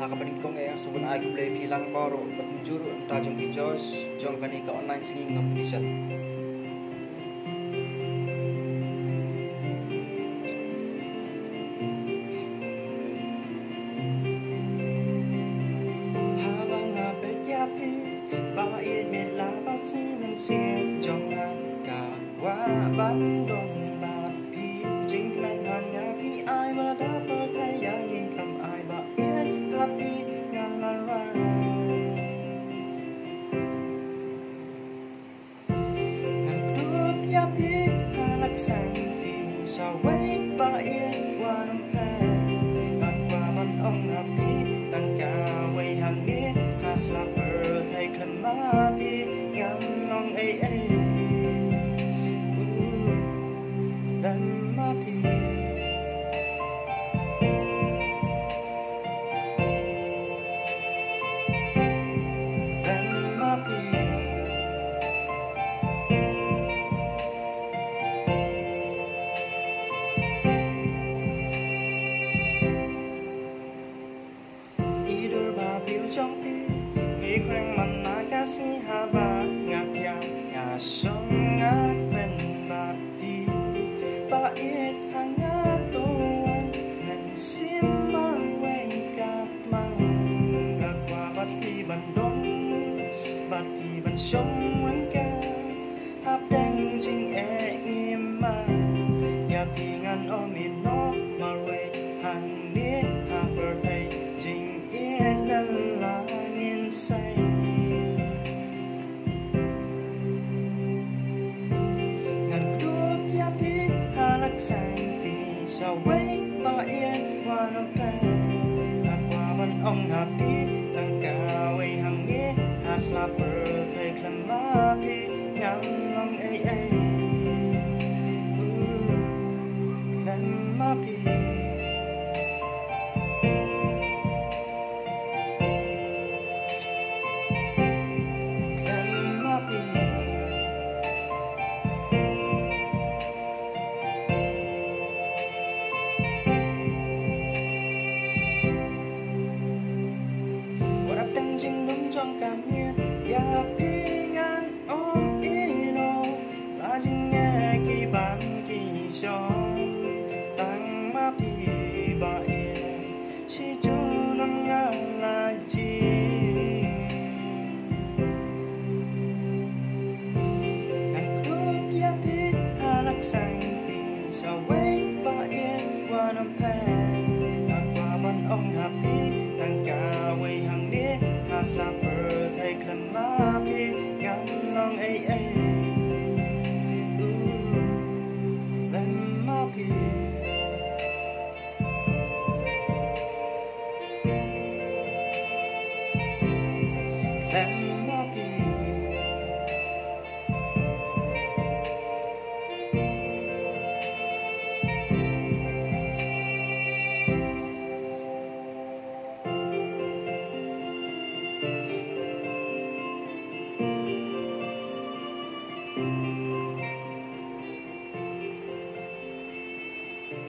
hakapanin kong subun ay kublay pilang paro at mujuro tajong ki Diyos jong kanika online singing competition. Habang ngapit yapi bait mila pasinan siya jong nagkakwa bandong bát pi chính men hàn yapi ai mà đã bơ thay yang nghi cầm ai ba yên happy ngàn là ra ngàn cướp yapi halak sang tìm sao quay ba yên qua năm hè ngàn qua ban ông happy tăng cả quay hàng nghĩa has la bơ thay khăn má pi ngàn lòng ấy ấy trong khi nghĩ khoang mặt na ca sĩ hà ba ngạc nhà nhà sông ngát bên bát đi ba ít hàng ngát tô anh ngàn xiêm mang quay cát mang gạt qua bát đi bàn đông bát đi bàn sông anh ca hấp đen chính e nghiêm mà nhà thì ngàn ôm in nó mà quay hàng biết hà bờ thầy chính yên đơn là yên say ngàn cướp giá biết hà lắc sang thì sao quay ba yên qua năm hè hà qua văn ông hà biết tăng cả quay hàng nghĩa hà slapper thầy khăn má biết ngàn lòng ấy ấy khăn má biết chính đúng trong cảm nhận ya pi ngàn ôm ino ta chính nghe kỳ bản kỳ cho tăng ma pi ba yên chỉ cho năm ngàn là gì ngàn cướp ya pi hà lắc sang thì sao quay ba yên qua năm hè qua ban ông hà pi tăng cả quay hàng đĩa slapper thay khăn má pi ngàn lòng ấy ấy